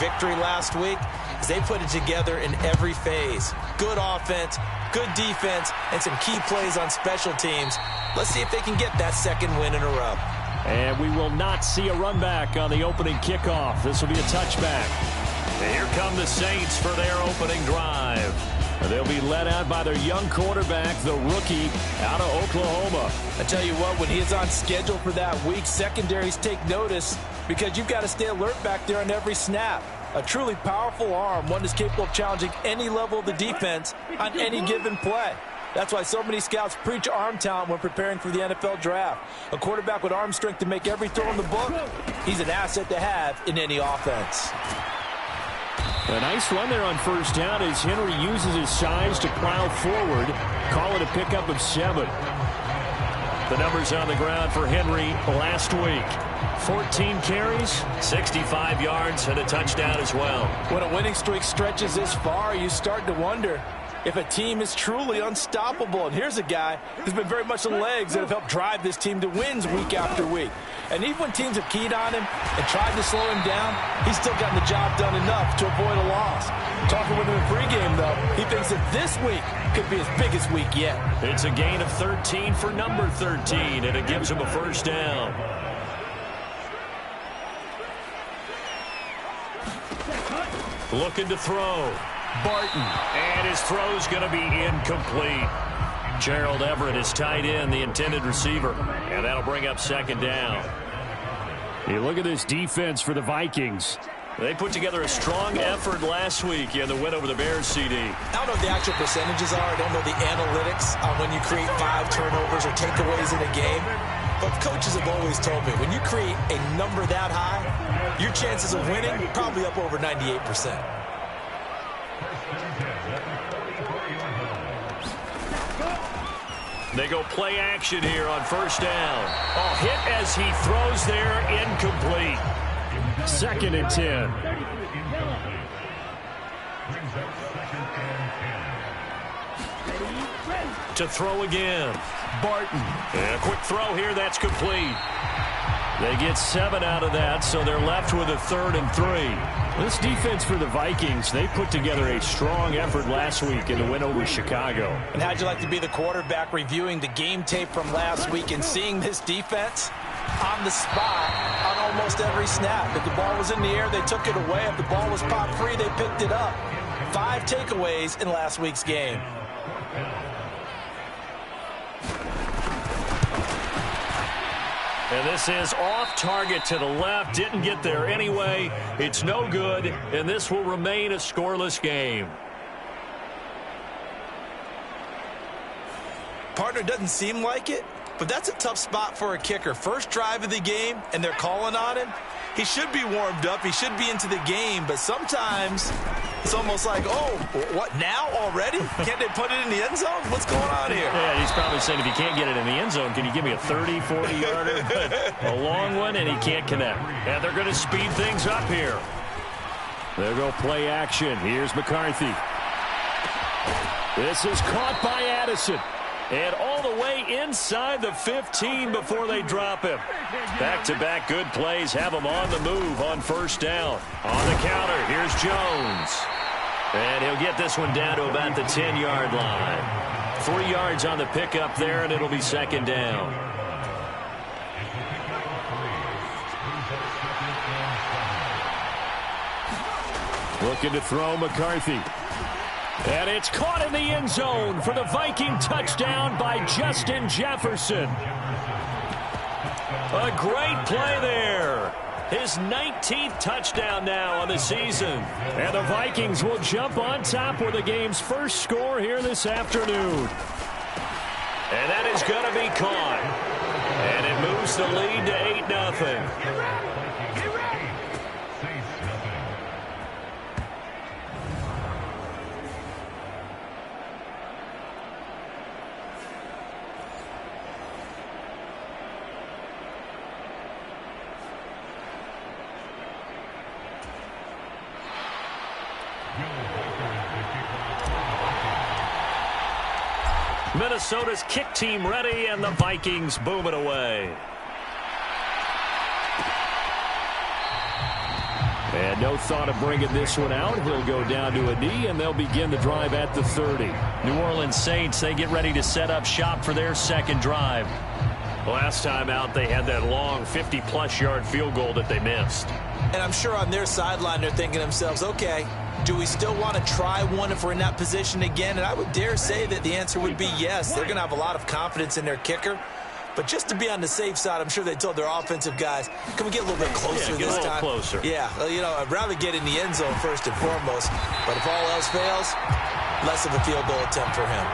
victory last week is they put it together in every phase. Good offense, good defense, and some key plays on special teams. Let's see if they can get that second win in a row. And we will not see a run back on the opening kickoff. This will be a touchback. And here come the Saints for their opening drive. They'll be led out by their young quarterback, the rookie out of Oklahoma. I tell you what, when he is on schedule for that week, secondaries take notice because you've got to stay alert back there on every snap. A truly powerful arm, one that's capable of challenging any level of the defense on any given play. That's why so many scouts preach arm talent when preparing for the NFL draft. A quarterback with arm strength to make every throw in the book, he's an asset to have in any offense. A nice run there on first down as Henry uses his size to plow forward. Call it a pickup of 7. The numbers on the ground for Henry last week. 14 carries, 65 yards, and a touchdown as well. When a winning streak stretches this far, you start to wonder if a team is truly unstoppable. And here's a guy who's been very much the legs that have helped drive this team to wins week after week. And even when teams have keyed on him and tried to slow him down, he's still gotten the job done enough to avoid a loss. Talking with him in pregame, though, he thinks that this week could be his biggest week yet. It's a gain of 13 for number 13, and it gives him a first down. Looking to throw. Barton. And his throw's going to be incomplete. Gerald Everett is tied in, the intended receiver. And that'll bring up second down. You look at this defense for the Vikings. They put together a strong effort last week in the win over the Bears, CD. I don't know what the actual percentages are. I don't know the analytics on when you create 5 turnovers or takeaways in a game. But coaches have always told me, when you create a number that high, your chances of winning probably up over 98%. They go play action here on first down. Oh, hit as he throws there, incomplete. 2nd and 10. To throw again. Barton. And a quick throw here, that's complete. They get 7 out of that, so they're left with a 3rd and 3. This defense for the Vikings, they put together a strong effort last week in the win over Chicago. And how'd you like to be the quarterback reviewing the game tape from last week and seeing this defense on the spot on almost every snap? If the ball was in the air, they took it away. If the ball was popped free, they picked it up. 5 takeaways in last week's game. And this is off target to the left. Didn't get there anyway. It's no good, and this will remain a scoreless game. Partner, doesn't seem like it, but that's a tough spot for a kicker. First drive of the game, and they're calling on him. He should be warmed up. He should be into the game, but sometimes it's almost like, oh, what, now already? Can't they put it in the end zone? What's going on here? Yeah, he's probably saying, if you can't get it in the end zone, can you give me a 30, 40-yarder? A long one, and he can't connect. And they're going to speed things up here. They'll go play action. Here's McCarthy. This is caught by Addison. And all the way inside the 15 before they drop him. Back-to-back good plays have him on the move on first down. On the counter, here's Jones. And he'll get this one down to about the 10-yard line. 3 yards on the pickup there, and it'll be second down. Looking to throw McCarthy. And it's caught in the end zone for the Viking touchdown by Justin Jefferson. A great play there. His 19th touchdown now on the season. And the Vikings will jump on top with the game's first score here this afternoon. And that is going to be caught. And it moves the lead to 8-0. Minnesota's kick team ready, and the Vikings boom it away. And no thought of bringing this one out. He'll go down to a knee, and they'll begin the drive at the 30. New Orleans Saints, they get ready to set up shop for their second drive. Last time out, they had that long 50-plus yard field goal that they missed. And I'm sure on their sideline they're thinking to themselves, okay, do we still want to try one if we're in that position again? And I would dare say that the answer would be yes. They're going to have a lot of confidence in their kicker. But just to be on the safe side, I'm sure they told their offensive guys, can we get a little bit closer this time? Closer. Yeah, well, you know, I'd rather get in the end zone first and foremost. But if all else fails, less of a field goal attempt for him.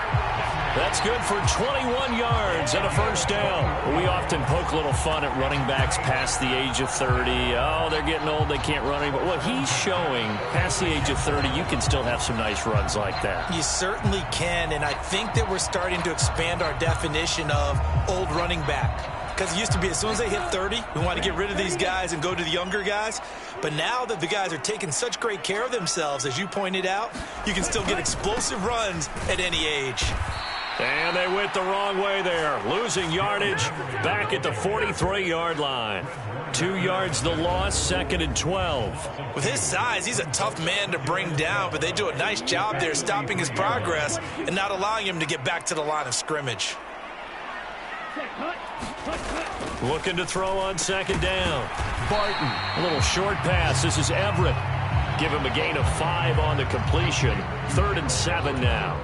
That's good for 21 yards and a first down. We often poke a little fun at running backs past the age of 30. Oh, they're getting old, they can't run anymore. Well, he's showing past the age of 30, you can still have some nice runs like that. You certainly can, and I think that we're starting to expand our definition of old running back. Because it used to be as soon as they hit 30, we want to get rid of these guys and go to the younger guys. But now that the guys are taking such great care of themselves, as you pointed out, you can still get explosive runs at any age. And they went the wrong way there. Losing yardage back at the 43-yard line. 2 yards the loss, 2nd and 12. With his size, he's a tough man to bring down, but they do a nice job there stopping his progress and not allowing him to get back to the line of scrimmage. Looking to throw on 2nd down. Barton, a little short pass. This is Everett. Give him a gain of 5 on the completion. 3rd and 7 now.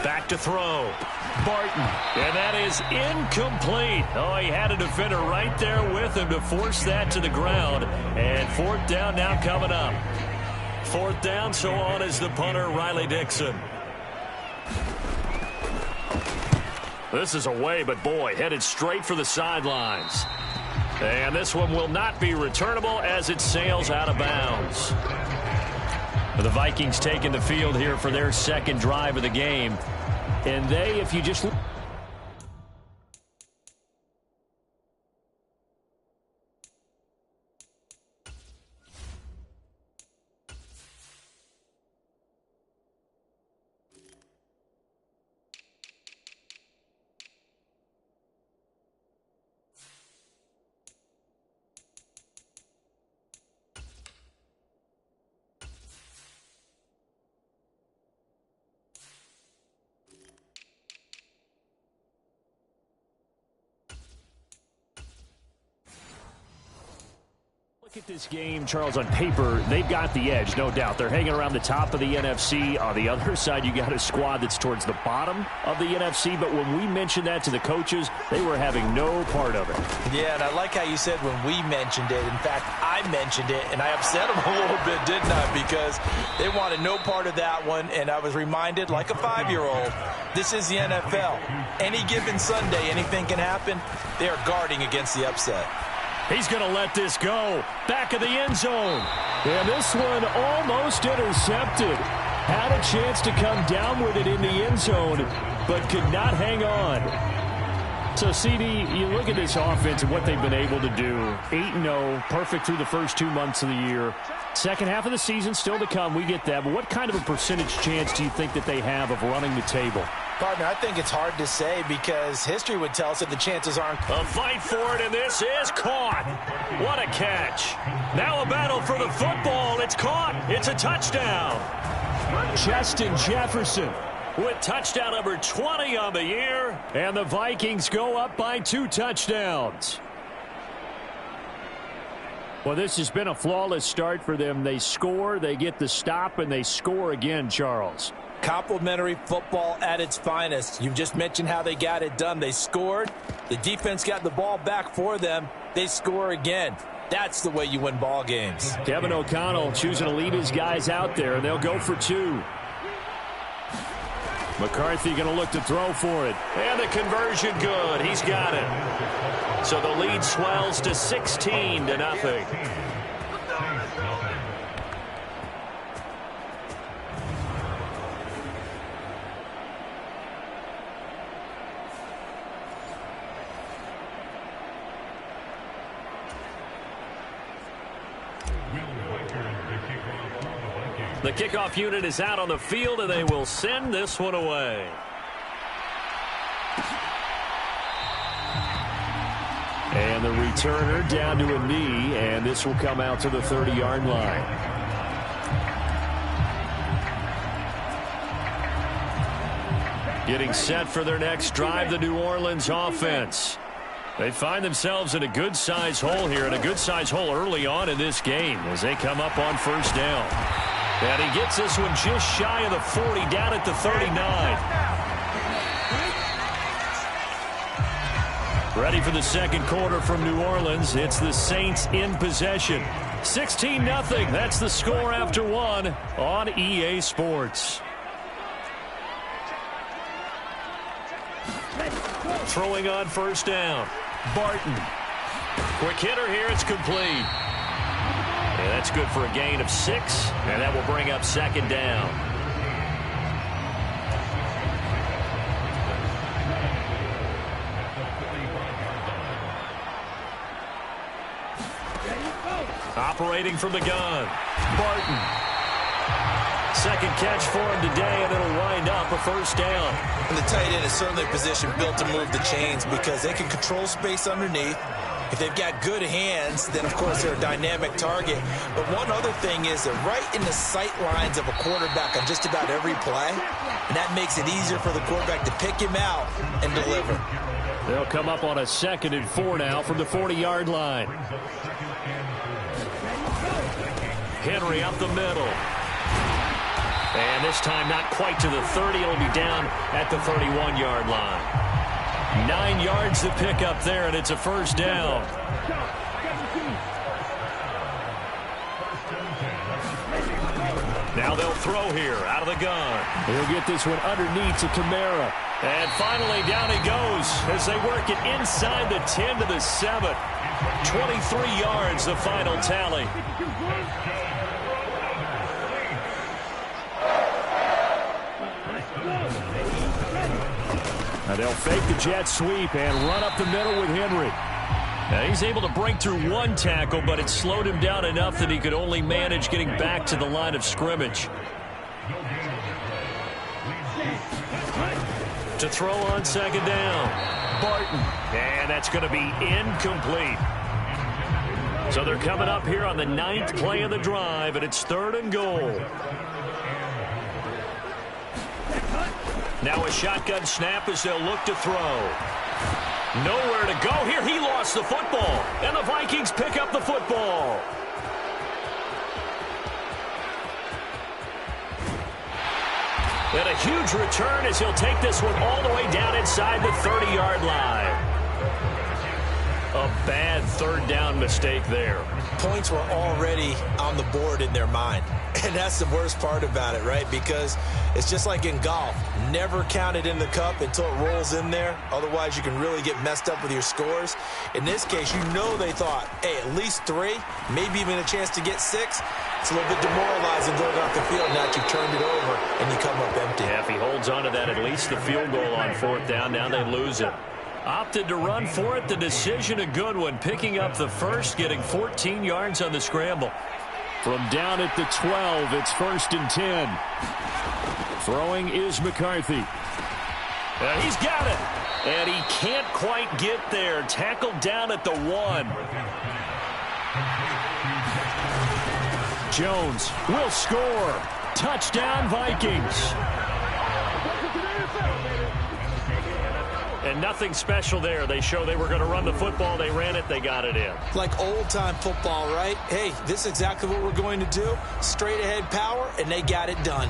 Back to throw. Barton. And that is incomplete. Oh, he had a defender right there with him to force that to the ground. And 4th down now coming up. 4th down, so on is the punter, Riley Dixon. This is away, but boy, headed straight for the sidelines. And this one will not be returnable as it sails out of bounds. The Vikings taking the field here for their second drive of the game. And they, if you just... Look at this game, Charles, on paper, they've got the edge, no doubt. They're hanging around the top of the NFC. On the other side, you got a squad that's towards the bottom of the NFC. But when we mentioned that to the coaches, they were having no part of it. Yeah, and I like how you said when we mentioned it. In fact, I mentioned it, and I upset them a little bit, didn't I? Because they wanted no part of that one, and I was reminded, like a 5-year-old, this is the NFL. Any given Sunday, anything can happen. They are guarding against the upset. He's going to let this go. Back of the end zone. And this one almost intercepted. Had a chance to come down with it in the end zone, but could not hang on. So, CD, you look at this offense and what they've been able to do. 8-0, perfect through the first 2 months of the year. Second half of the season still to come. We get that. But what kind of a percentage chance do you think that they have of running the table? Partner, I think it's hard to say because history would tell us that the chances aren't. A fight for it, and this is caught. What a catch. Now a battle for the football. It's caught. It's a touchdown. Justin Jefferson with touchdown number 20 on the year. And the Vikings go up by 2 touchdowns. Well, this has been a flawless start for them. They score, they get the stop, and they score again, Charles. Complimentary football at its finest. You've just mentioned how they got it done. They scored. The defense got the ball back for them. They score again. That's the way you win ball games. Kevin O'Connell choosing to lead his guys out there, and they'll go for 2. McCarthy going to look to throw for it. And the conversion good. He's got it. So the lead swells to 16-0. The kickoff unit is out on the field, and they will send this one away. And the returner down to a knee, and this will come out to the 30-yard line. Getting set for their next drive, the New Orleans offense. They find themselves in a good-sized hole here, and a good-sized hole early on in this game as they come up on first down. And he gets this one just shy of the 40, down at the 39. Ready for the second quarter from New Orleans. It's the Saints in possession. 16-0. That's the score after one on EA Sports. Throwing on first down. Barton. Quick hitter here. It's complete. And that's good for a gain of 6. And that will bring up second down. Operating from the gun. Barton. Second catch for him today, and it'll wind up a first down. And the tight end is certainly a position built to move the chains because they can control space underneath. If they've got good hands, then, of course, they're a dynamic target. But one other thing is they're right in the sight lines of a quarterback on just about every play, and that makes it easier for the quarterback to pick him out and deliver. They'll come up on a 2nd and 4 now from the 40-yard line. Henry up the middle. And this time not quite to the 30. It'll be down at the 31-yard line. 9 yards to pick up there, and it's a first down. Now they'll throw here out of the gun. He'll get this one underneath to Kamara. And finally down he goes as they work it inside the 10 to the 7. 23 yards the final tally. Now they'll fake the jet sweep and run up the middle with Henry. Now he's able to break through one tackle, but it slowed him down enough that he could only manage getting back to the line of scrimmage. To throw on second down. Barton. And that's going to be incomplete. So they're coming up here on the 9th play of the drive, and it's 3rd and goal. Now a shotgun snap as they'll look to throw. Nowhere to go here. He lost the football, and the Vikings pick up the football. And a huge return as he'll take this one all the way down inside the 30-yard line. A bad 3rd down mistake there. Points were already on the board in their mind. And that's the worst part about it, right? Because it's just like in golf. Never count it in the cup until it rolls in there. Otherwise, you can really get messed up with your scores. In this case, you know they thought, hey, at least 3, maybe even a chance to get 6. It's a little bit demoralizing going off the field. Now that you've turned it over and you come up empty. Yeah, if he holds on to that, at least the field goal on 4th down. Now they lose it. Opted to run for it. The decision a good one. Picking up the first, getting 14 yards on the scramble. From down at the 12, it's 1st and 10. Throwing is McCarthy. He's got it. And he can't quite get there. Tackled down at the 1. Jones will score. Touchdown, Vikings. And nothing special there. They show they were going to run the football. They ran it. They got it in. Like old-time football, right? Hey, this is exactly what we're going to do. Straight-ahead power, and they got it done.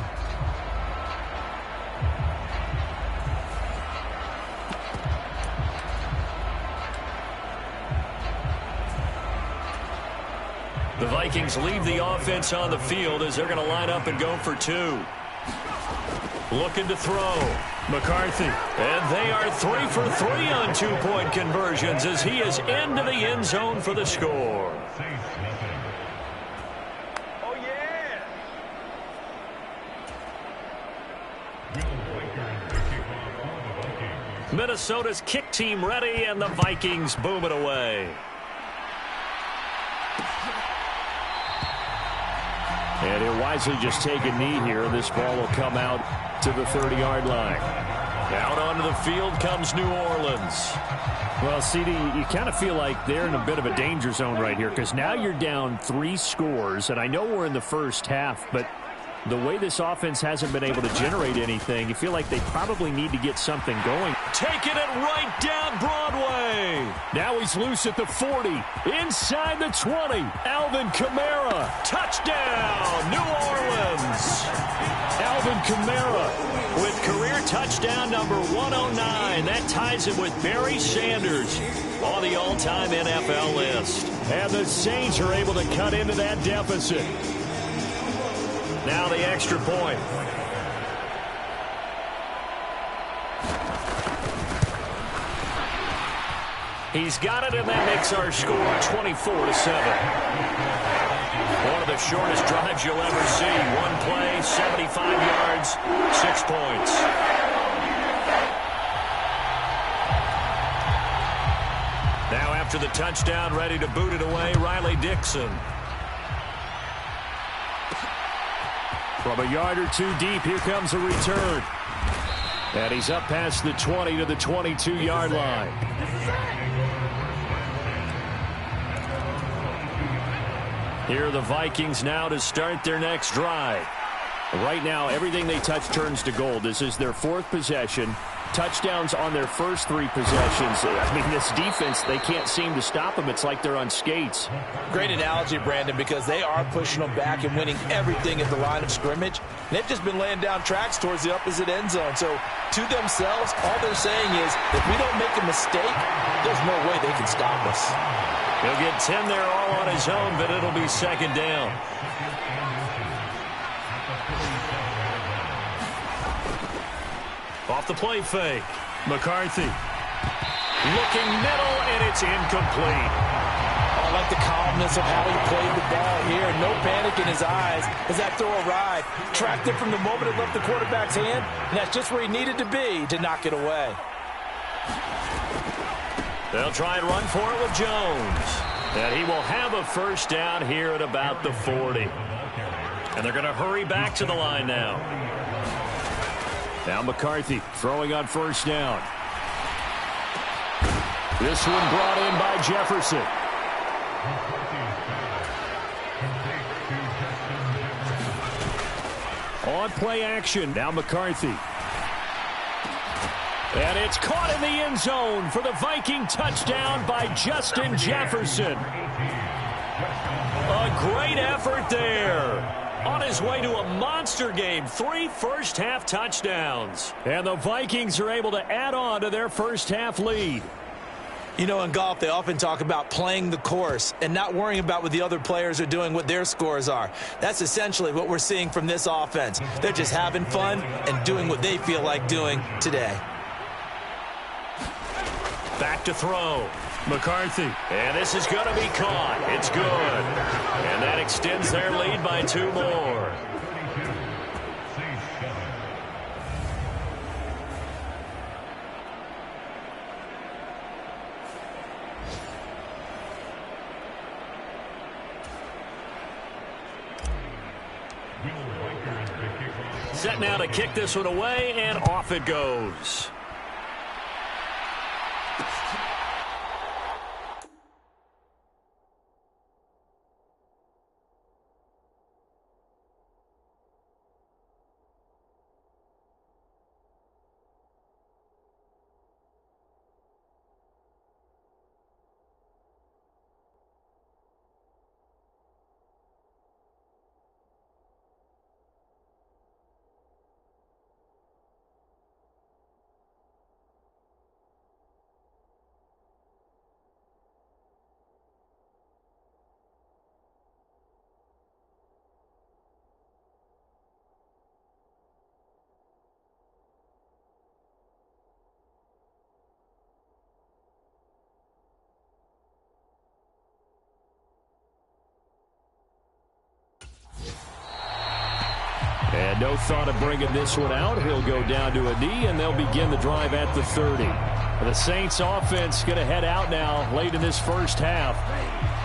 The Vikings leave the offense on the field as they're going to line up and go for 2. Looking to throw. McCarthy. And they are 3 for 3 on 2-point conversions as he is into the end zone for the score. Oh, yeah. Minnesota's kick team ready, and the Vikings boom it away. And he'll wisely just take a knee here. This ball will come out to the 30-yard line. Out onto the field comes New Orleans. Well, CD, you kind of feel like they're in a bit of a danger zone right here because now you're down 3 scores, and I know we're in the first half, but the way this offense hasn't been able to generate anything, you feel like they probably need to get something going. Taking it right down Broadway. Now he's loose at the 40. Inside the 20. Alvin Kamara. Touchdown, New Orleans. Alvin Kamara with career touchdown number 109. That ties him with Barry Sanders on the all-time NFL list. And the Saints are able to cut into that deficit. Now the extra point. He's got it, and that makes our score 24-7. One of the shortest drives you'll ever see. One play, 75 yards, 6 points. Now after the touchdown, ready to boot it away, Riley Dixon. From a yard or 2 deep, here comes a return. And he's up past the 20 to the 22-yard line. Here are the Vikings now to start their next drive. Right now, everything they touch turns to gold. This is their 4th possession. Touchdowns on their first 3 possessions. I mean, this defense, they can't seem to stop them. It's like they're on skates. Great analogy, Brandon, because they are pushing them back and winning everything at the line of scrimmage. And they've just been laying down tracks towards the opposite end zone. So, to themselves, all they're saying is, if we don't make a mistake, there's no way they can stop us. He'll get 10 there all on his own, but it'll be second down. Off the play fake. McCarthy. Looking middle, and it's incomplete. I like the calmness of how he played the ball here. No panic in his eyes as that throw arrived. Tracked it from the moment it left the quarterback's hand, and that's just where he needed to be to knock it away. They'll try and run for it with Jones. And he will have a first down here at about the 40. And they're going to hurry back to the line now. Now McCarthy throwing on first down. This one brought in by Jefferson. On play action. Now McCarthy. And it's caught in the end zone for the Viking touchdown by Justin Jefferson. A great effort there. On his way to a monster game. 3 first-half touchdowns. And the Vikings are able to add on to their first-half lead. You know, in golf, they often talk about playing the course and not worrying about what the other players are doing, what their scores are. That's essentially what we're seeing from this offense. They're just having fun and doing what they feel like doing today. Back to throw. McCarthy. And this is going to be caught. It's good. And that extends their lead by 2 more. Set now to kick this one away, and off it goes. And no thought of bringing this one out. He'll go down to a knee, and they'll begin the drive at the 30. The Saints offense going to head out now late in this first half.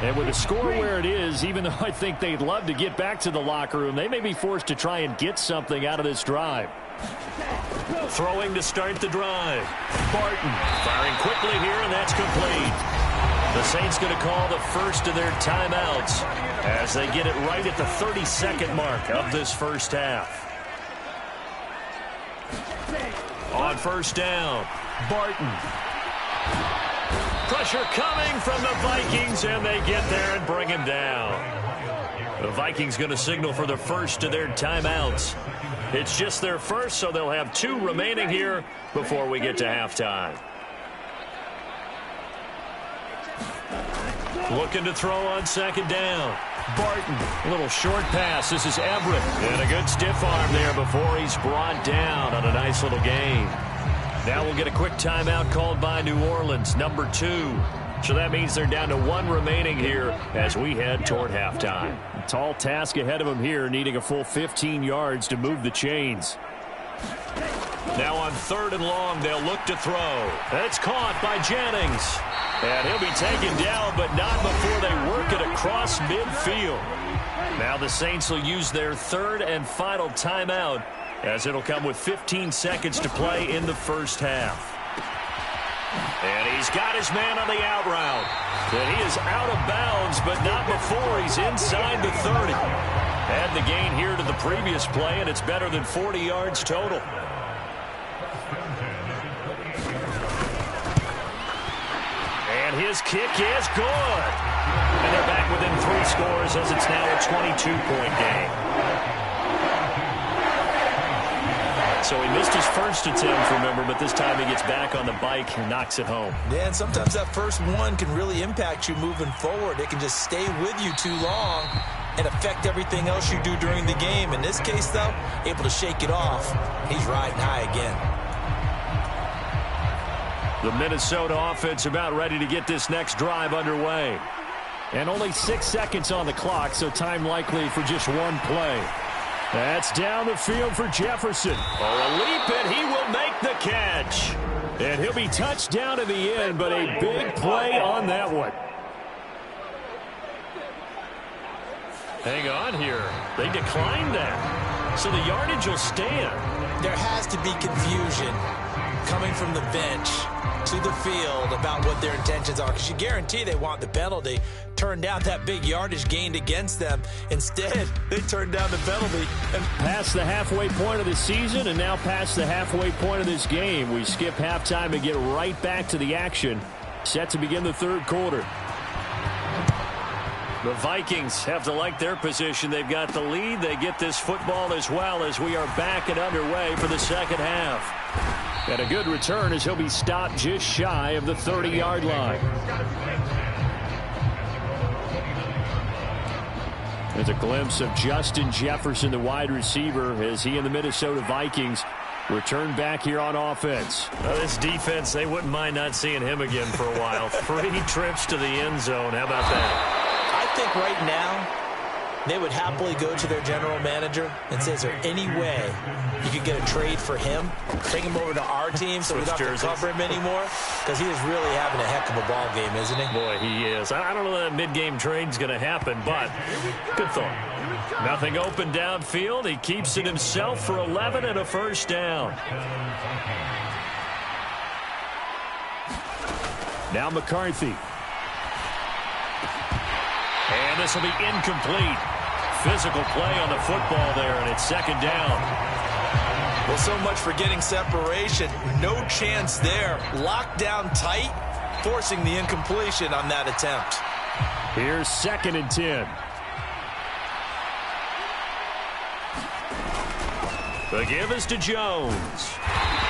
And with the score where it is, even though I think they'd love to get back to the locker room, they may be forced to try and get something out of this drive. Throwing to start the drive. Barton firing quickly here, and that's complete. The Saints going to call the first of their timeouts as they get it right at the 30-second mark of this first half. On first down, Barton. Pressure coming from the Vikings, and they get there and bring him down. The Vikings going to signal for the first of their timeouts. It's just their first, so they'll have 2 remaining here before we get to halftime. Looking to throw on second down. Barton, a little short pass. This is Everett. And a good stiff arm there before he's brought down on a nice little gain. Now we'll get a quick timeout called by New Orleans, number 2. So that means they're down to 1 remaining here as we head toward halftime. A tall task ahead of them here, needing a full 15 yards to move the chains. Now on 3rd and long, they'll look to throw. That's caught by Jennings. And he'll be taken down, but not before they work it across midfield. Now the Saints will use their 3rd and final timeout, as it'll come with 15 seconds to play in the first half. And he's got his man on the out route. And he is out of bounds, but not before he's inside the 30. Add the gain here to the previous play, and it's better than 40 yards total. And his kick is good. And they're back within 3 scores as it's now a 22-point game. So he missed his first attempt, remember, but this time he gets back on the bike and knocks it home. Yeah, and sometimes that first one can really impact you moving forward. It can just stay with you too long and affect everything else you do during the game. In this case, though, able to shake it off. He's riding high again. The Minnesota offense about ready to get this next drive underway. And only 6 seconds on the clock, so time likely for just 1 play. That's down the field for Jefferson. Oh, a leap, and he will make the catch. And he'll be touched down to the end, but a big play on that one. Hang on here. They declined that. So the yardage will stand. There has to be confusion coming from the bench to the field about what their intentions are, because you guarantee they want the penalty. Turn down that big yardage gained against them. Instead, they turned down the penalty. And past the halfway point of the season, and now past the halfway point of this game. We skip halftime and get right back to the action. Set to begin the 3rd quarter. The Vikings have to like their position. They've got the lead. They get this football as well as we are back and underway for the second half. And a good return as he'll be stopped just shy of the 30-yard line. There's a glimpse of Justin Jefferson, the wide receiver, as he and the Minnesota Vikings return back here on offense. Well, this defense, they wouldn't mind not seeing him again for a while. 3 trips to the end zone. How about that? I think right now they would happily go to their general manager and say, is there any way you could get a trade for him? Take him over to our team so we don't have to cover him anymore? Because he is really having a heck of a ball game, isn't he? Boy, he is. I don't know that mid-game trade's going to happen, but good thought. Nothing open downfield. He keeps it himself for 11 and a first down. Now McCarthy. And this will be incomplete. Physical play on the football there, and it's second down. Well, so much for getting separation. No chance there. Locked down tight, forcing the incompletion on that attempt. Here's 2nd and 10. The give is to Jones.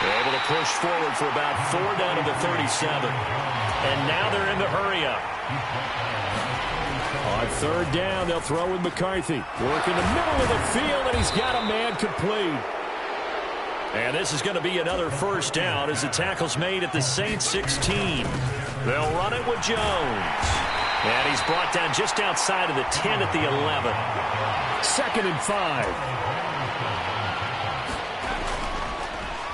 They're able to push forward for about 4 down to the 37. And now they're in the hurry-up. On 3rd down, they'll throw with McCarthy. Work in the middle of the field, and he's got a man complete. And this is going to be another first down as the tackle's made at the Saints 16. They'll run it with Jones. And he's brought down just outside of the 10 at the 11. 2nd and 5.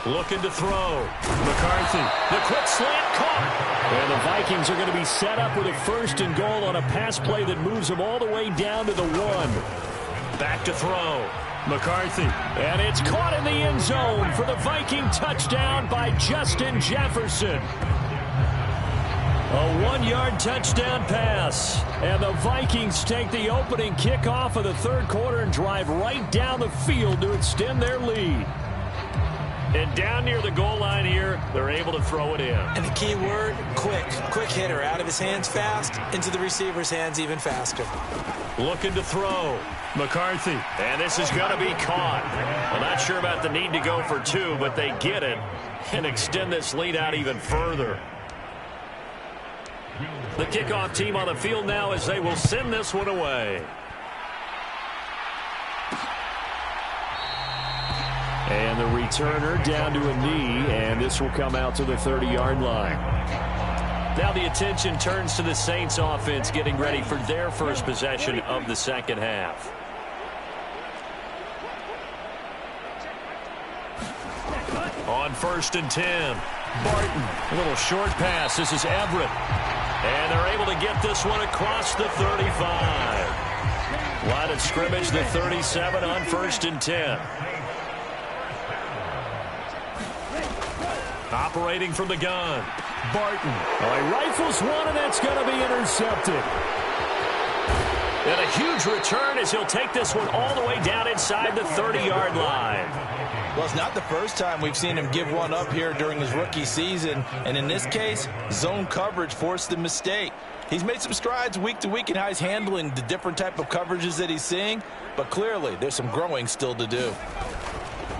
Looking to throw. McCarthy. The quick slant caught. And the Vikings are going to be set up with a 1st and goal on a pass play that moves them all the way down to the 1. Back to throw. McCarthy. And it's caught in the end zone for the Viking touchdown by Justin Jefferson. A 1-yard touchdown pass. And the Vikings take the opening kickoff of the third quarter and drive right down the field to extend their lead. And down near the goal line here, they're able to throw it in. And the key word, quick. Quick hitter. Out of his hands fast, into the receiver's hands even faster. Looking to throw. McCarthy. And this is going to be caught. I'm not sure about the need to go for two, but they get it and extend this lead out even further. The kickoff team on the field now as they will send this one away. And the returner down to a knee, and this will come out to the 30-yard line. Now the attention turns to the Saints offense getting ready for their first possession of the second half. On 1st and 10. Barton. A little short pass. This is Everett. And they're able to get this one across the 35. Line of scrimmage, the 37 on 1st and 10. Operating from the gun. Barton. Oh, he rifles one, and that's going to be intercepted. And a huge return as he'll take this one all the way down inside the 30-yard line. Well, it's not the first time we've seen him give one up here during his rookie season. And in this case, zone coverage forced the mistake. He's made some strides week to week in how he's handling the different type of coverages that he's seeing. But clearly, there's some growing still to do.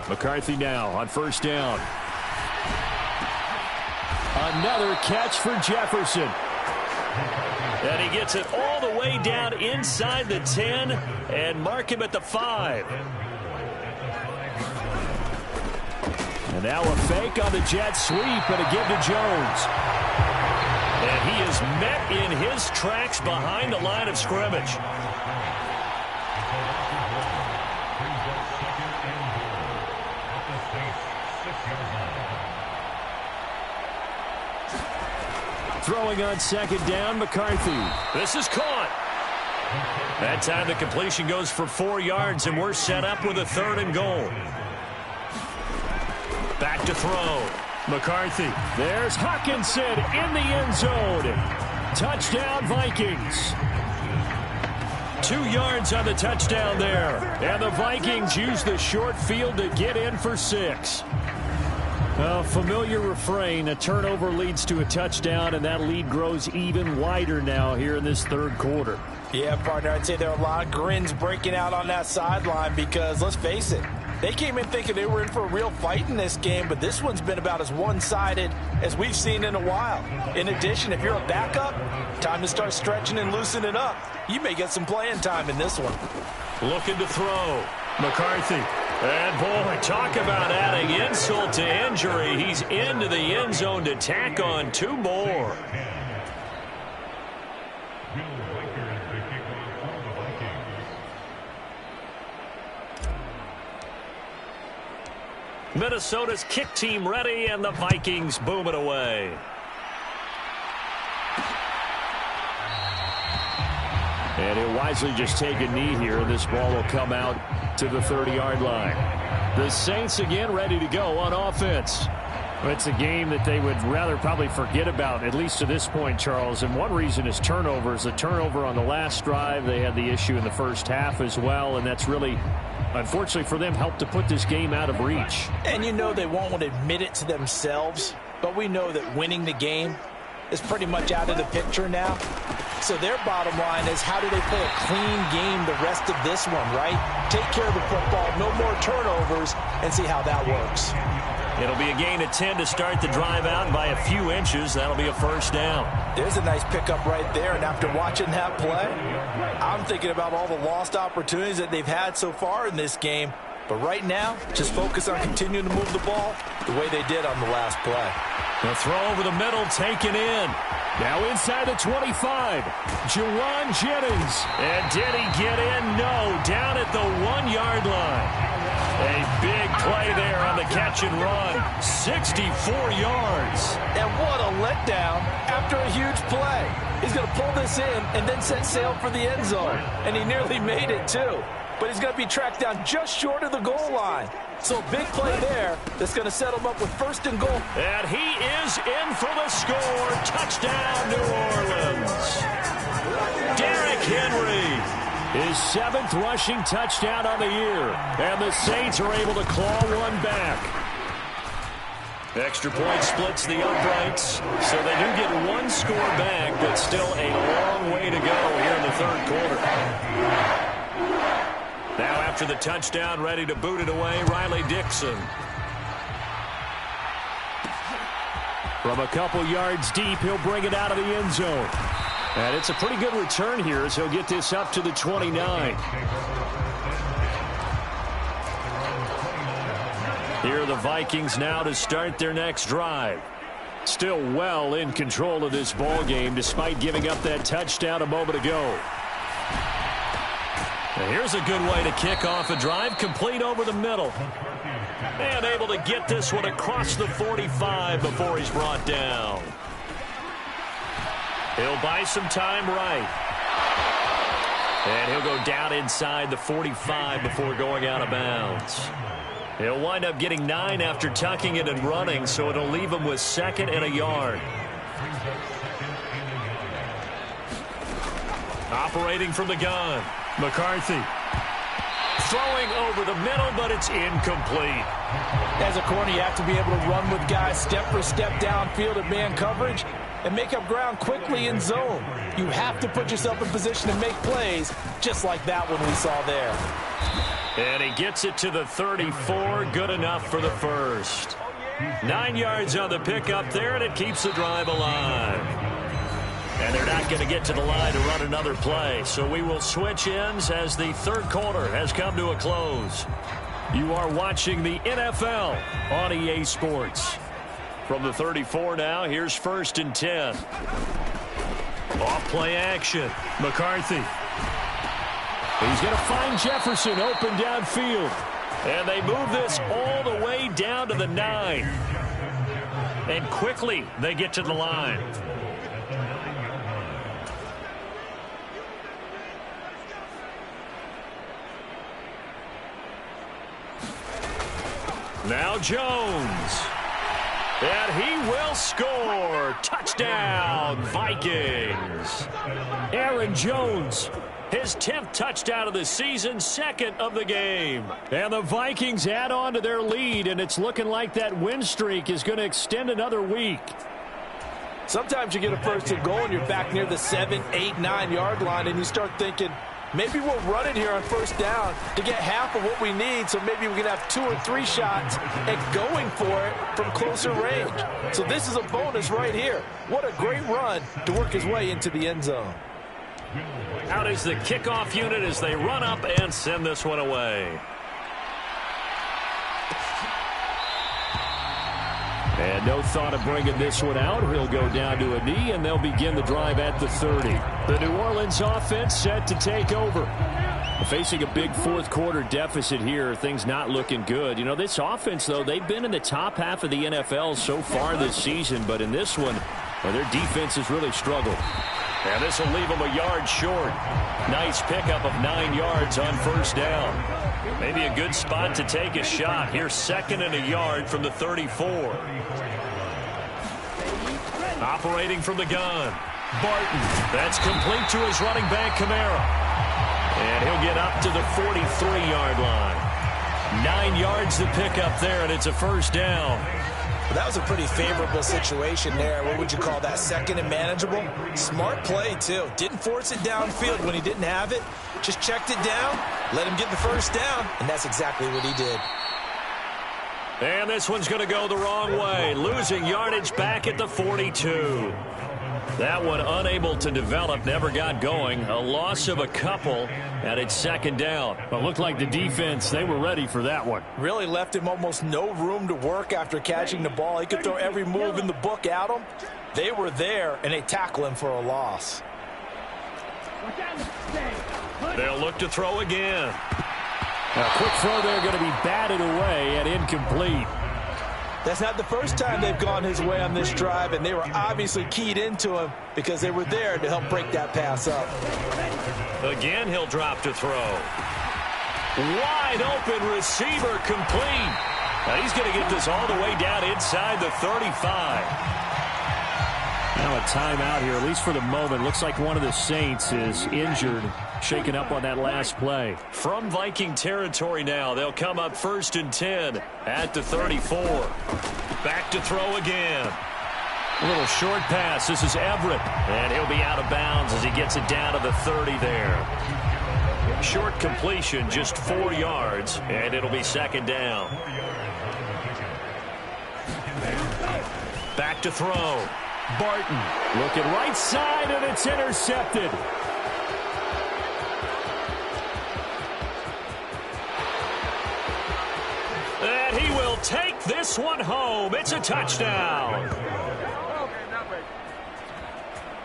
McCarthy now on 1st down. Another catch for Jefferson. And he gets it all the way down inside the 10 and mark him at the 5. And now a fake on the jet sweep and a give to Jones. And he is met in his tracks behind the line of scrimmage. Throwing on 2nd down, McCarthy. This is caught. That time the completion goes for 4 yards, and we're set up with a 3rd and goal. Back to throw. McCarthy. There's Hawkinson in the end zone. Touchdown, Vikings. 2 yards on the touchdown there. And the Vikings use the short field to get in for 6. A familiar refrain, a turnover leads to a touchdown, and that lead grows even wider now here in this third quarter. Yeah, partner, I'd say there are a lot of grins breaking out on that sideline because, let's face it, they came in thinking they were in for a real fight in this game, but this one's been about as one-sided as we've seen in a while. In addition, if you're a backup, time to start stretching and loosening up. You may get some playing time in this one. Looking to throw. McCarthy. And, boy, talk about adding insult to injury. He's into the end zone to tack on 2 more. Minnesota's kick team ready, and the Vikings boom it away. And he'll wisely just take a knee here, and this ball will come out to the 30-yard line. The Saints again ready to go on offense. It's a game that they would rather probably forget about, at least to this point, Charles. And one reason is turnovers. The turnover on the last drive, they had the issue in the first half as well, and that's really, unfortunately for them, helped to put this game out of reach. And you know they won't admit it to themselves, but we know that winning the game is pretty much out of the picture now. So their bottom line is, how do they play a clean game the rest of this one, right? Take care of the football, no more turnovers, and see how that works. It'll be a gain of 10 to start the drive out by a few inches. That'll be a 1st down. There's a nice pickup right there, and after watching that play, I'm thinking about all the lost opportunities that they've had so far in this game. But right now, just focus on continuing to move the ball the way they did on the last play. The throw over the middle taken in. Now inside the 25, Juwan Jennings. And did he get in? No, down at the 1-yard line. A big play there on the catch and run. 64 yards. And what a letdown after a huge play. He's going to pull this in and then set sail for the end zone. And he nearly made it, too. but he's going to be tracked down just short of the goal line. So big play there that's going to set him up with 1st and goal. And he is in for the score. Touchdown, New Orleans. Derrick Henry. His 7th rushing touchdown on the year. And the Saints are able to claw one back. Extra point splits the uprights. So they do get 1 score back, but still a long way to go here in the 3rd quarter. Now after the touchdown, ready to boot it away, Riley Dixon. From a couple yards deep, he'll bring it out of the end zone. And it's a pretty good return here as he'll get this up to the 29. Here are the Vikings now to start their next drive. Still well in control of this ball game despite giving up that touchdown a moment ago. And here's a good way to kick off a drive, complete over the middle. And able to get this one across the 45 before he's brought down. He'll buy some time right. And he'll go down inside the 45 before going out of bounds. He'll wind up getting 9 after tucking it and running, so it'll leave him with 2nd and a yard. Operating from the gun, McCarthy. Throwing over the middle, but it's incomplete. As a corner, you have to be able to run with guys step for step downfield at man coverage and make up ground quickly in zone. You have to put yourself in position to make plays, just like that one we saw there. And he gets it to the 34, good enough for the 1st. 9 yards on the pickup there, and it keeps the drive alive. And they're not going to get to the line to run another play, so we will switch ends as the 3rd quarter has come to a close. You are watching the NFL on EA Sports. From the 34 now, here's 1st and 10. Off play action. McCarthy. He's going to find Jefferson open downfield. And they move this all the way down to the 9. And quickly they get to the line. Now Jones. And he will score. Touchdown, Vikings. Aaron Jones. His 10th touchdown of the season, 2nd of the game. And the Vikings add on to their lead, and it's looking like that win streak is going to extend another week. Sometimes you get a 1st and goal and you're back near the 7, 8, 9 yard line, and you start thinking, maybe we'll run it here on 1st down to get half of what we need, so maybe we can have 2 or 3 shots at going for it from closer range. So this is a bonus right here. What a great run to work his way into the end zone. Out is the kickoff unit as they run up and send this one away. And no thought of bringing this one out. He'll go down to a knee, and they'll begin the drive at the 30. The New Orleans offense set to take over. Facing a big 4th quarter deficit here, things not looking good. You know, this offense, though, they've been in the top half of the NFL so far this season, but in this one, well, their defense has really struggled. And this will leave them a yard short. Nice pickup of 9 yards on 1st down. Maybe a good spot to take a shot. Here's 2nd and a yard from the 34. Operating from the gun. Barton. That's complete to his running back, Kamara. And he'll get up to the 43-yard line. 9 yards to pick up there, and it's a 1st down. Well, that was a pretty favorable situation there. What would you call that? 2nd and manageable? Smart play, too. Didn't force it downfield when he didn't have it. Just checked it down, let him get the 1st down, and that's exactly what he did. And this one's going to go the wrong way. Losing yardage back at the 42. That one unable to develop, never got going. A loss of a couple, and it's 2nd down. Well, it looked like the defense, they were ready for that one. Really left him almost no room to work after catching the ball. He could throw every move in the book at him. They were there, and they tackle him for a loss. They'll look to throw again. A quick throw there going to be batted away and incomplete. That's not the first time they've gone his way on this drive, and they were obviously keyed into him because they were there to help break that pass up. Again, he'll drop to throw. Wide open receiver complete. Now he's going to get this all the way down inside the 35. Now a timeout here, at least for the moment. Looks like one of the Saints is injured, shaken up on that last play. From Viking territory now, they'll come up 1st and 10 at the 34. Back to throw again. A little short pass. This is Everett. And he'll be out of bounds as he gets it down to the 30 there. Short completion, just 4 yards, and it'll be 2nd down. Back to throw. Barton looking right side, and it's intercepted. And he will take this one home. It's a touchdown.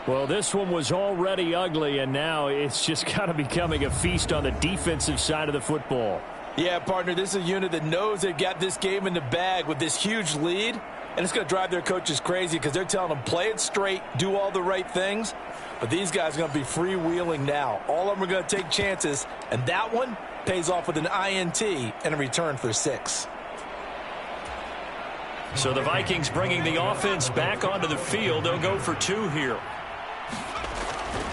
Well, this one was already ugly, and now it's just kind of becoming a feast on the defensive side of the football. Yeah, partner, this is a unit that knows they've got this game in the bag with this huge lead, and it's going to drive their coaches crazy because they're telling them play it straight, do all the right things. But these guys are going to be freewheeling now. All of them are going to take chances, and that one pays off with an INT and a return for 6. So the Vikings bringing the offense back onto the field. They'll go for 2 here.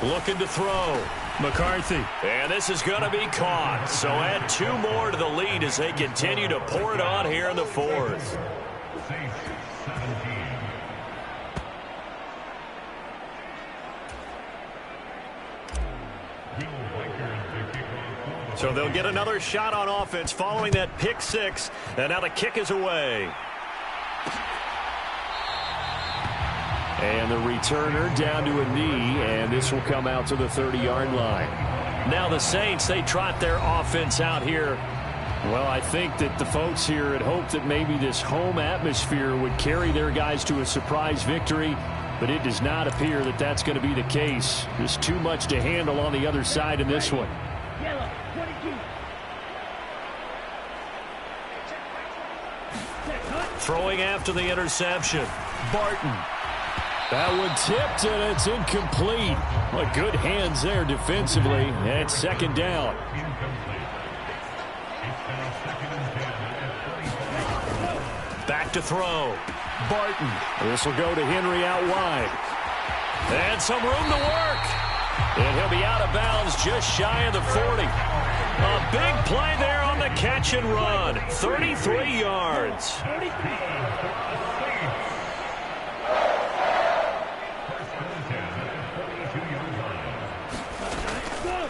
Looking to throw. McCarthy. And this is going to be caught. So add 2 more to the lead as they continue to pour it on here in the 4th. So they'll get another shot on offense following that pick 6. And now the kick is away. And the returner down to a knee, and this will come out to the 30-yard line. Now the Saints, they trot their offense out here. Well, I think that the folks here had hoped that maybe this home atmosphere would carry their guys to a surprise victory, but it does not appear that that's going to be the case. There's too much to handle on the other side in this one. Throwing after the interception. Barton. That one tipped, and it's incomplete. Well, good hands there defensively, and it's 2nd down. Back to throw. Barton. This will go to Henry out wide. And some room to work. And he'll be out of bounds just shy of the 40. A big play there on the catch and run. 33 yards.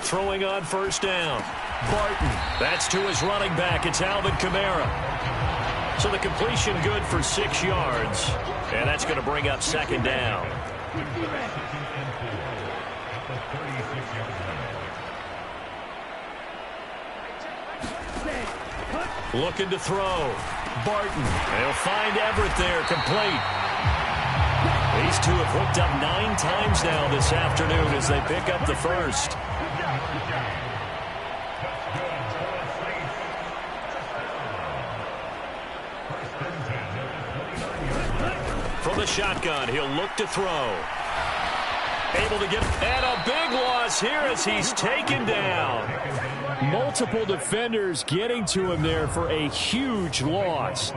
Throwing on 1st down. Barton. That's to his running back. It's Alvin Kamara. So the completion good for 6 yards. And that's going to bring up 2nd down. Looking to throw. Barton. They'll find Everett there, complete. These two have hooked up 9 times now this afternoon as they pick up the 1st. From the shotgun, he'll look to throw. Able to get, and a big loss here as he's taken down. Multiple defenders getting to him there for a huge loss.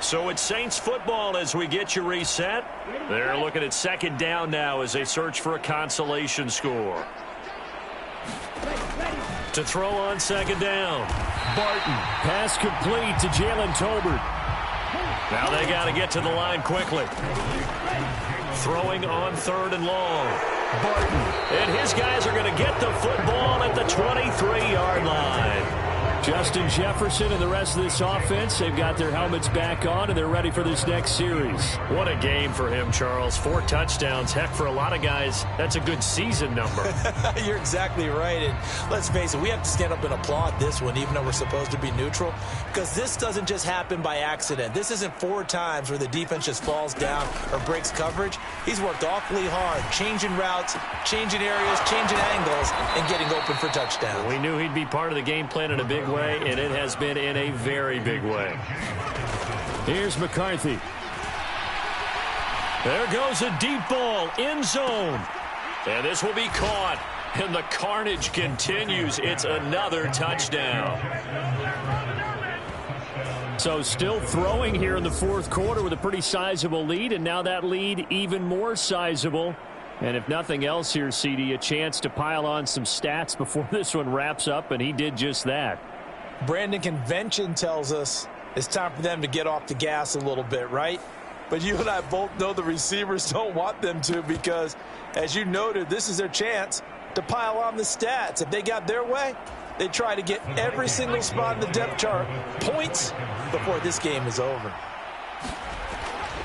So it's Saints football as we get you reset. They're looking at 2nd down now as they search for a consolation score. To throw on 2nd down. Barton. Pass complete to Jalen Tolbert. Now they got to get to the line quickly. Throwing on 3rd and long. Barton. And his guys are going to get the football at the 23-yard line. Justin Jefferson and the rest of this offense, they've got their helmets back on, and they're ready for this next series. What a game for him, Charles. 4 touchdowns. Heck, for a lot of guys, that's a good season number. You're exactly right. And let's face it, we have to stand up and applaud this one, even though we're supposed to be neutral, because this doesn't just happen by accident. This isn't 4 times where the defense just falls down or breaks coverage. He's worked awfully hard, changing routes, changing areas, changing angles, and getting open for touchdowns. We knew he'd be part of the game plan in a big way, and it has been in a very big way. Here's McCarthy. There goes a deep ball, end zone. And this will be caught. And the carnage continues. It's another touchdown. So still throwing here in the fourth quarter with a pretty sizable lead, and now that lead even more sizable. And if nothing else here, CD, a chance to pile on some stats before this one wraps up, and he did just that. Brandon, convention tells us it's time for them to get off the gas a little bit, right? But you and I both know the receivers don't want them to, because, as you noted, this is their chance to pile on the stats. If they got their way, they try to get every single spot in the depth chart points before this game is over.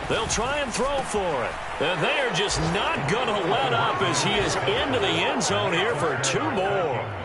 They'll try and throw for it. And they are just not going to let up as he is into the end zone here for 2 more.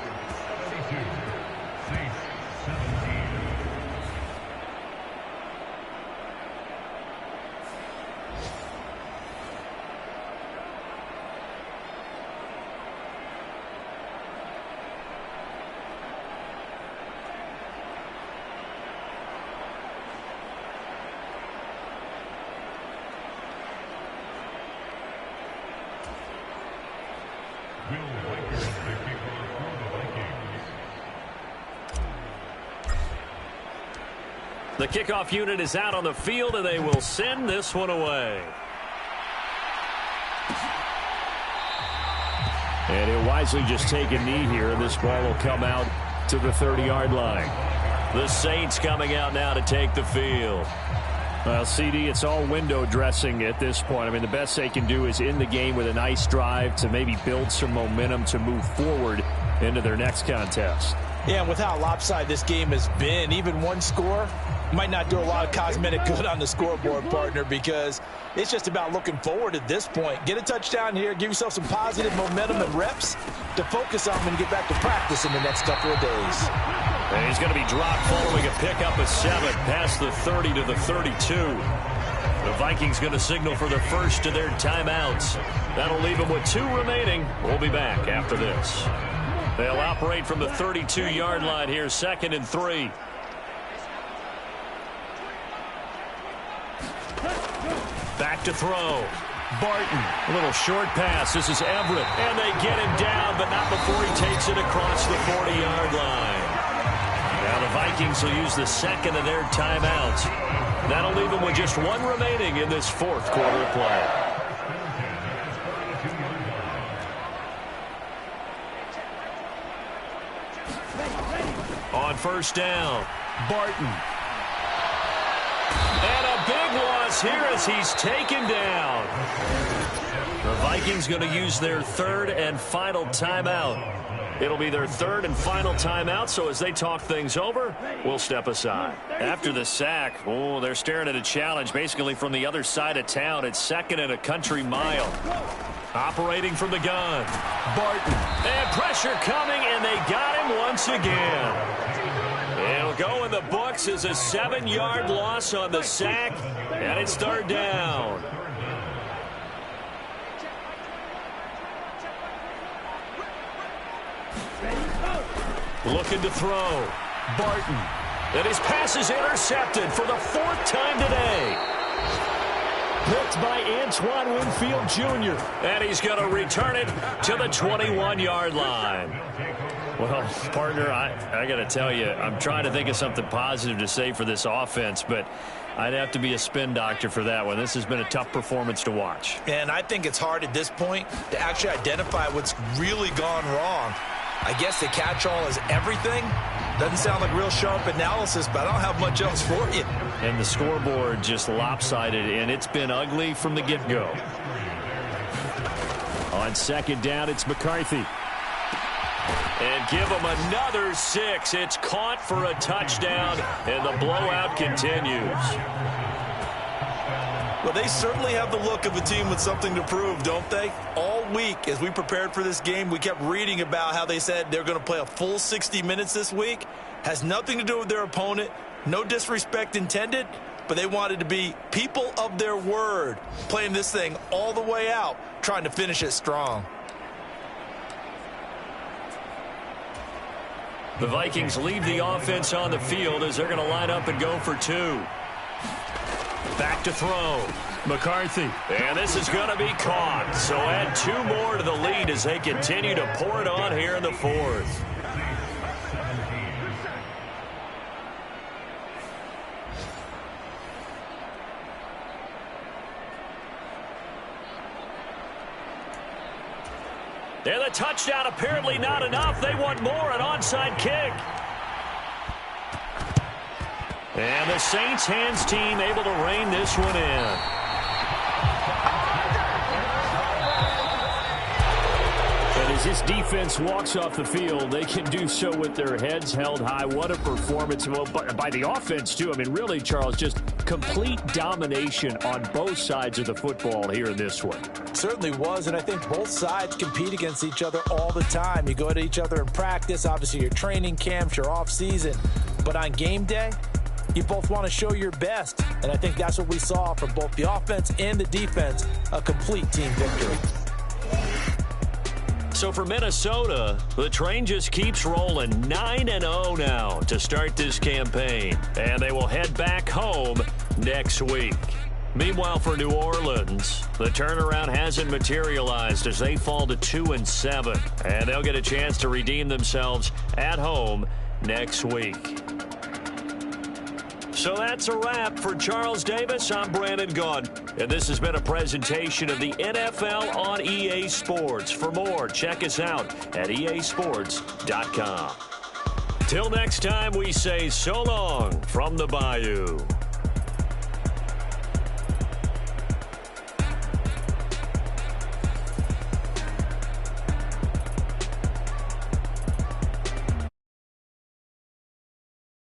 The kickoff unit is out on the field, and they will send this one away. And he'll wisely just take a knee here, and this ball will come out to the 30-yard line. The Saints coming out now to take the field. Well, CD, it's all window dressing at this point. I mean, the best they can do is end the game with a nice drive to maybe build some momentum to move forward into their next contest. Yeah, and with how lopsided this game has been, even one score might not do a lot of cosmetic good on the scoreboard, partner, because it's just about looking forward at this point. Get a touchdown here, give yourself some positive momentum and reps to focus on when you get back to practice in the next couple of days. And he's going to be dropped following a pickup of 7 past the 30 to the 32. The Vikings going to signal for their first of their timeouts. That'll leave them with 2 remaining. We'll be back after this. They'll operate from the 32-yard line here, 2nd and 3. Back to throw. Barton, a little short pass. This is Everett, and they get him down, but not before he takes it across the 40-yard line. Now the Vikings will use the 2nd of their timeouts. That'll leave them with just 1 remaining in this 4th quarter of play. On first down, Barton. And a big loss here as he's taken down. The Vikings going to use their 3rd and final timeout. It'll be their 3rd and final timeout, so as they talk things over, we'll step aside. After the sack, they're staring at a challenge basically from the other side of town. It's 2nd and a country mile. Operating from the gun, Barton. And pressure coming, and they got him once again. It'll go in the books as a 7-yard loss on the sack, and it's 3rd down. Looking to throw, Barton. And his pass is intercepted for the 4th time today. Picked by Antoine Winfield Jr. And he's going to return it to the 21-yard line. Well, partner, I got to tell you, I'm trying to think of something positive to say for this offense, but I'd have to be a spin doctor for that one. This has been a tough performance to watch. And I think it's hard at this point to actually identify what's really gone wrong. I guess the catch-all is everything. Doesn't sound like real sharp analysis, but I don't have much else for you. And the scoreboard just lopsided, and it's been ugly from the get-go. On 2nd down, it's McCarthy. And give them another 6. It's caught for a touchdown, and the blowout continues. Well, they certainly have the look of a team with something to prove, don't they? All week, as we prepared for this game, we kept reading about how they said they're going to play a full 60 minutes this week. Has nothing to do with their opponent. No disrespect intended, but they wanted to be people of their word, playing this thing all the way out, trying to finish it strong. The Vikings leave the offense on the field as they're going to line up and go for 2. Back to throw. McCarthy. And this is going to be caught. So add 2 more to the lead as they continue to pour it on here in the 4th. And the touchdown apparently not enough. They want more, an onside kick. And the Saints hands team able to rein this one in. And as this defense walks off the field, they can do so with their heads held high. What a performance by the offense, too. I mean, really, Charles, just complete domination on both sides of the football here in this one. Certainly was, and I think both sides compete against each other all the time. You go at each other in practice, obviously your training camps, your off-season, but on game day, you both want to show your best, and I think that's what we saw from both the offense and the defense, a complete team victory. So for Minnesota, the train just keeps rolling 9-0 now to start this campaign, and they will head back home next week. Meanwhile, for New Orleans, the turnaround hasn't materialized as they fall to 2-7, and they'll get a chance to redeem themselves at home next week. So that's a wrap. For Charles Davis, I'm Brandon Gunn, and this has been a presentation of the NFL on EA Sports. For more, check us out at easports.com. Till next time, we say so long from the Bayou.